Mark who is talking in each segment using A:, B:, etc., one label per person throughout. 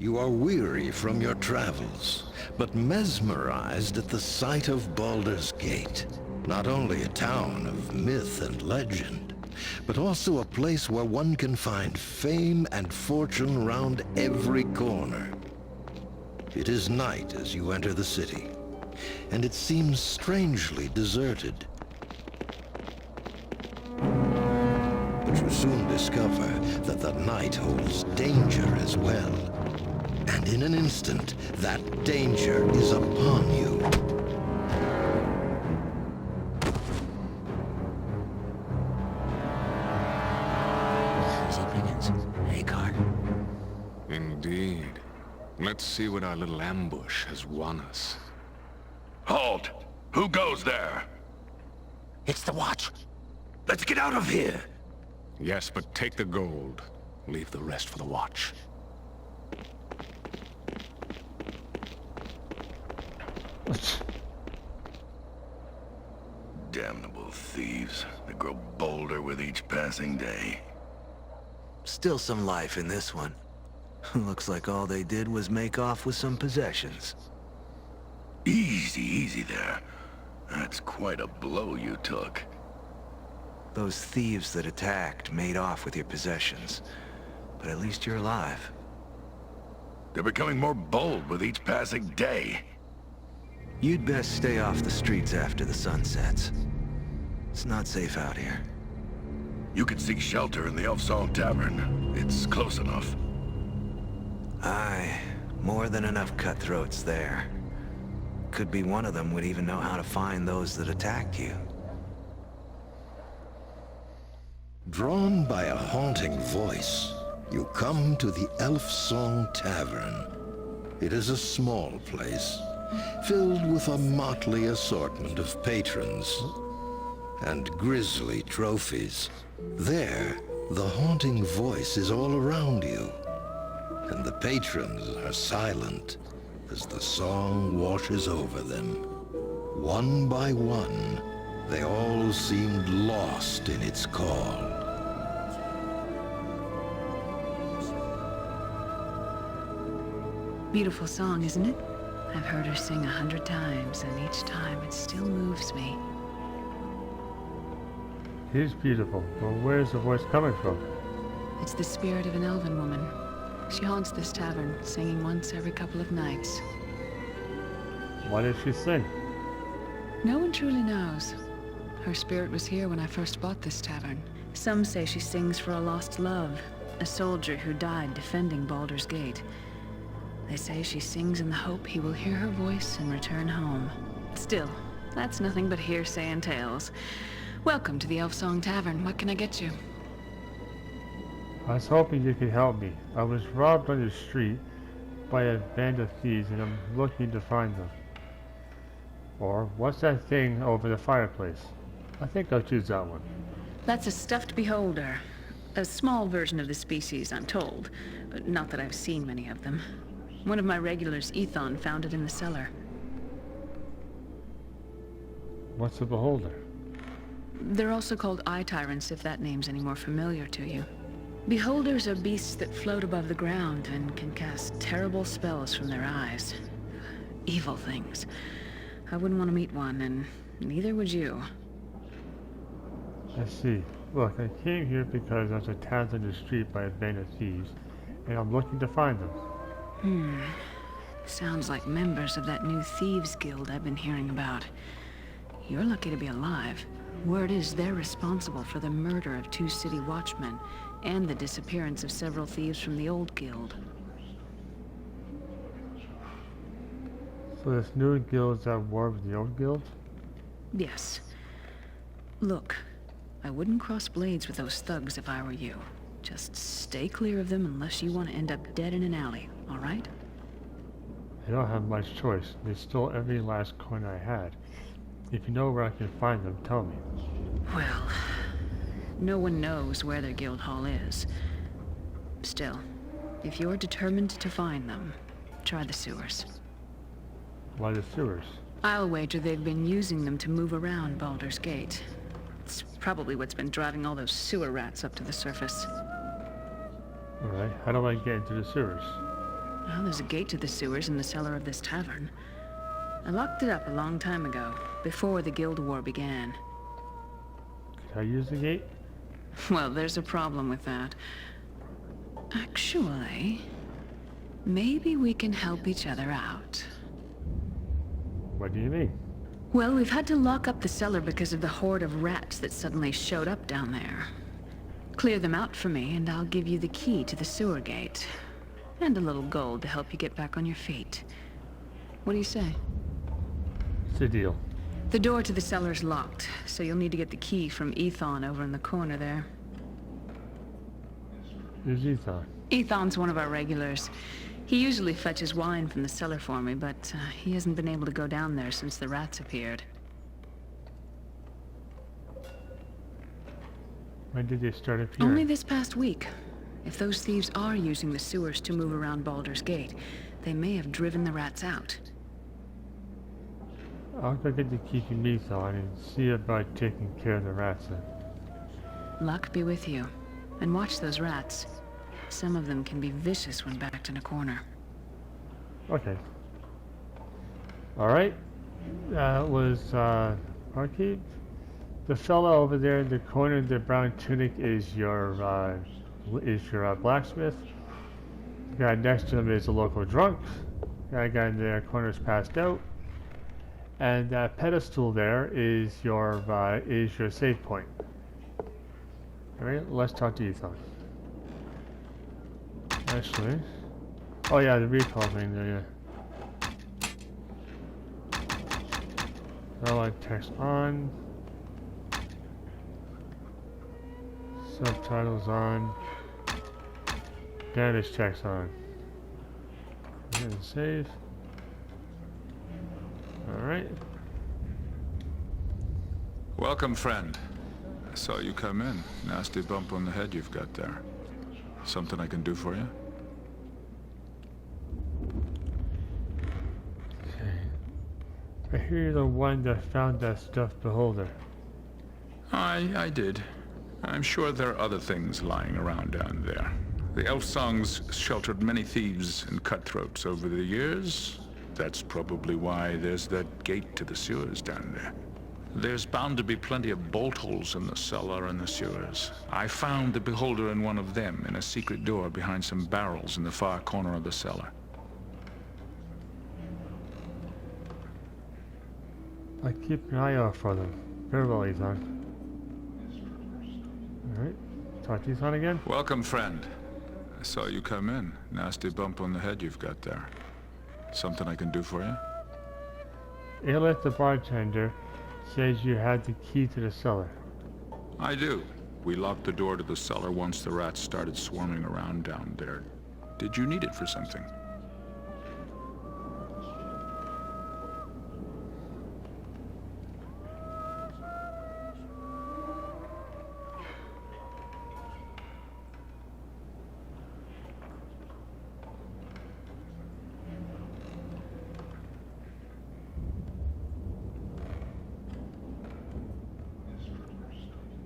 A: You are weary from your travels, but mesmerized at the sight of Baldur's Gate. Not only a town of myth and legend, but also a place where one can find fame and fortune round every corner. It is night as you enter the city, and it seems strangely deserted. But you soon discover that the night holds danger as well. And in an instant, that danger is upon you.
B: Indeed. Let's see what our little ambush has won us.
C: Halt! Who goes there?
D: It's the watch.
C: Let's get out of here!
B: Yes, but take the gold. Leave the rest for the watch.
C: Damnable thieves. They grow bolder with each passing day.
D: Still some life in this one. Looks like all they did was make off with some possessions.
C: Easy, easy there. That's quite a blow you took.
D: Those thieves that attacked made off with your possessions. But at least you're alive.
C: They're becoming more bold with each passing day.
D: You'd best stay off the streets after the sun sets. It's not safe out here.
C: You could seek shelter in the Elfsong Tavern. It's close enough.
D: Aye, more than enough cutthroats there. Could be one of them would even know how to find those that attacked you.
A: Drawn by a haunting voice, you come to the Elfsong Tavern. It is a small place, filled with a motley assortment of patrons and grisly trophies. There, the haunting voice is all around you, and the patrons are silent as the song washes over them. One by one, they all seemed lost in its call.
E: Beautiful song, isn't it? I've heard her sing 100 times, and each time it still moves me.
F: It is beautiful, but where's the voice coming from?
E: It's the spirit of an elven woman. She haunts this tavern, singing once every couple of nights.
F: Why did she sing?
E: No one truly knows. Her spirit was here when I first bought this tavern. Some say she sings for a lost love, a soldier who died defending Baldur's Gate. They say she sings in the hope he will hear her voice and return home. Still, that's nothing but hearsay and tales. Welcome to the Elfsong Tavern. What can I get you?
F: I was hoping you could help me. I was robbed on the street by a band of thieves and I'm looking to find them. Or, what's that thing over the fireplace? I think I'll choose that one.
E: That's a stuffed beholder. A small version of the species, I'm told. But not that I've seen many of them. One of my regulars, Ethon, found it in the cellar.
F: What's a beholder?
E: They're also called eye tyrants, if that name's any more familiar to you. Beholders are beasts that float above the ground and can cast terrible spells from their eyes. Evil things. I wouldn't want to meet one, and neither would you.
F: I see. Look, I came here because I was attacked on the street by a band of thieves, and I'm looking to find them.
E: Sounds like members of that new thieves guild I've been hearing about. You're lucky to be alive. Word is they're responsible for the murder of 2 city watchmen and the disappearance of several thieves from the old guild.
F: So this new guild's at war with the old guild?
E: Yes. Look, I wouldn't cross blades with those thugs if I were you. Just stay clear of them unless you want to end up dead in an alley, all right?
F: I don't have much choice. They stole every last coin I had. If you know where I can find them, tell me.
E: Well, no one knows where their guild hall is. Still, if you're determined to find them, try the sewers.
F: Why the sewers?
E: I'll wager they've been using them to move around Baldur's Gate. It's probably what's been driving all those sewer rats up to the surface.
F: Alright, how do I get into the sewers?
E: Well, there's a gate to the sewers in the cellar of this tavern. I locked it up a long time ago, before the Guild War began.
F: Can I use the gate?
E: Well, there's a problem with that. Actually, maybe we can help each other out.
F: What do you mean?
E: Well, we've had to lock up the cellar because of the horde of rats that suddenly showed up down there. Clear them out for me, and I'll give you the key to the sewer gate. And a little gold to help you get back on your feet. What do you say?
F: What's the deal?
E: The door to the cellar's locked, so you'll need to get the key from Ethon over in the corner there.
F: Who's Ethan?
E: Ethon's one of our regulars. He usually fetches wine from the cellar for me, but he hasn't been able to go down there since the rats appeared.
F: When did they start appearing?
E: Only this past week. If those thieves are using the sewers to move around Baldur's Gate, they may have driven the rats out.
F: I'll go get the key from Ethan and see about taking care of the rats then.
E: Luck be with you. And watch those rats. Some of them can be vicious when backed in a corner.
F: Okay. Alright. That was, Arcade. The fellow over there in the corner in the brown tunic is your blacksmith. The guy next to him is a local drunk. The guy in the corner is passed out. And that pedestal there is your save point. Alright, let's talk to Ethan. Actually. Oh yeah, the recall thing there, yeah. Allied text on. Subtitles on. Damage checks on. And save. Alright.
B: Welcome, friend. I saw you come in. Nasty bump on the head you've got there. Something I can do for you?
F: Okay. I hear you're the one that found that stuffed beholder.
B: I did. I'm sure there are other things lying around down there. The elf songs sheltered many thieves and cutthroats over the years. That's probably why there's that gate to the sewers down there. There's bound to be plenty of bolt holes in the cellar and the sewers. I found the beholder in one of them, in a secret door behind some barrels in the far corner of the cellar.
F: I keep an eye out for them. Very well, Ethan. Alright. Talk to Ethan again?
B: Welcome, friend. I saw you come in. Nasty bump on the head you've got there. Something I can do for you?
F: Aelith, the bartender, says you had the key to the cellar.
B: I do. We locked the door to the cellar once the rats started swarming around down there. Did you need it for something?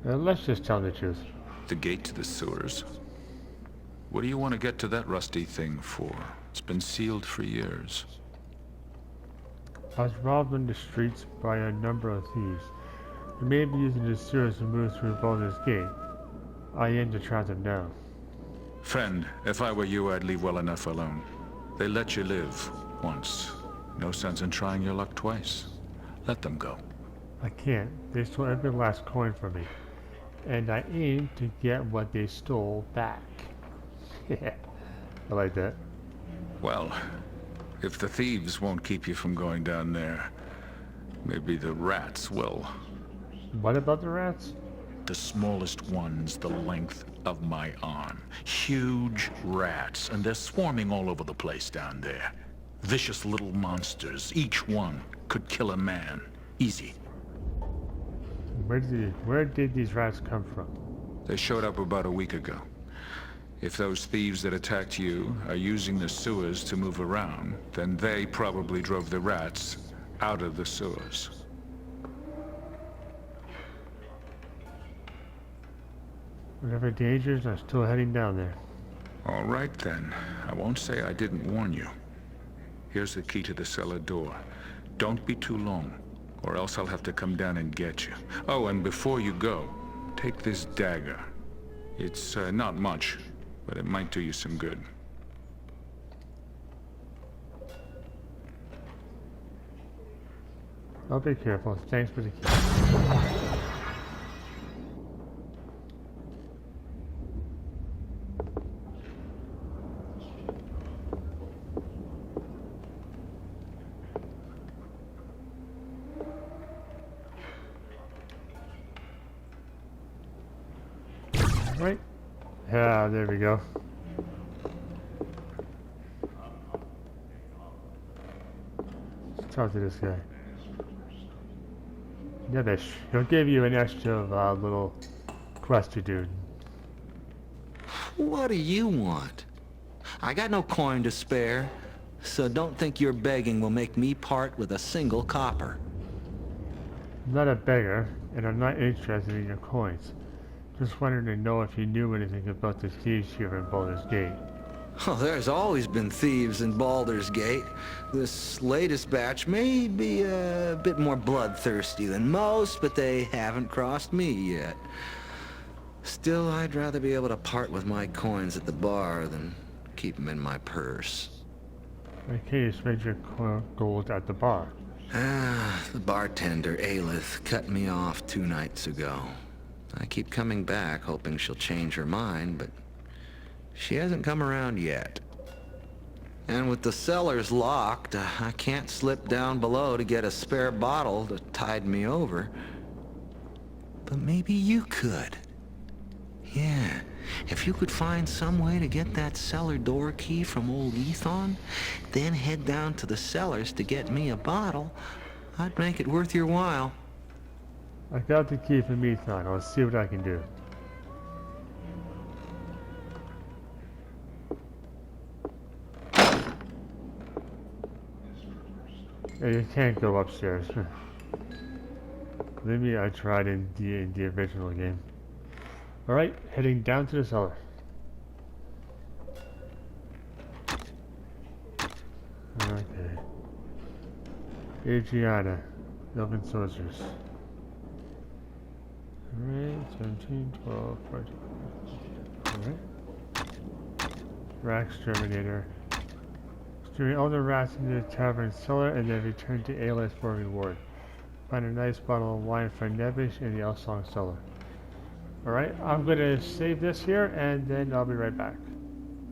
F: Let's just tell the truth.
B: The gate to the sewers? What do you want to get to that rusty thing for? It's been sealed for years.
F: I was robbed on the streets by a number of thieves. They may be using the sewers to move through Baldur's Gate. I aim to track them down.
B: Friend, if I were you, I'd leave well enough alone. They let you live once. No sense in trying your luck twice. Let them go.
F: I can't. They stole every last coin from me. And I aim to get what they stole back. Yeah, I like that.
B: Well, if the thieves won't keep you from going down there, maybe the rats will.
F: What about the rats?
B: The smallest ones the length of my arm. Huge rats, and they're swarming all over the place down there. Vicious little monsters. Each one could kill a man. Easy.
F: Where did these rats come from?
B: They showed up about a week ago. If those thieves that attacked you are using the sewers to move around, then they probably drove the rats out of the sewers.
F: Whatever dangers, I'm still heading down there.
B: All right, then. I won't say I didn't warn you. Here's the key to the cellar door. Don't be too long, or else I'll have to come down and get you. Oh, and before you go, take this dagger. It's not much, but it might do you some good.
F: I'll be careful. Thanks for the key. Right? Yeah, there we go. Let's talk to this guy. Nebish, he'll give you an extra little quest to do.
D: What do you want? I got no coin to spare, so don't think your begging will make me part with a single copper.
F: I'm not a beggar, and I'm not interested in your coins. Just wanted to know if you knew anything about the thieves here in Baldur's Gate.
D: Oh, there's always been thieves in Baldur's Gate. This latest batch may be a bit more bloodthirsty than most, but they haven't crossed me yet. Still, I'd rather be able to part with my coins at the bar than keep them in my purse.
F: Okay, you spent your gold at the bar.
D: The bartender, Aelith, cut me off 2 nights ago. I keep coming back, hoping she'll change her mind, but she hasn't come around yet. And with the cellars locked, I can't slip down below to get a spare bottle to tide me over. But maybe you could. Yeah, if you could find some way to get that cellar door key from old Ethon, then head down to the cellars to get me a bottle, I'd make it worth your while.
F: I got the key from Ethon. I'll see what I can do. Yeah, you can't go upstairs. Maybe I tried in the original game. Alright, heading down to the cellar. Okay. Adrianna, elven sorceress. Alright, 17, 12, 14. Alright. Exterminator. Exterminate all the rats in the tavern cellar and then return to Aelith for a reward. Find a nice bottle of wine for Nebish in the Elsong cellar. Alright, I'm gonna save this here and then I'll be right back.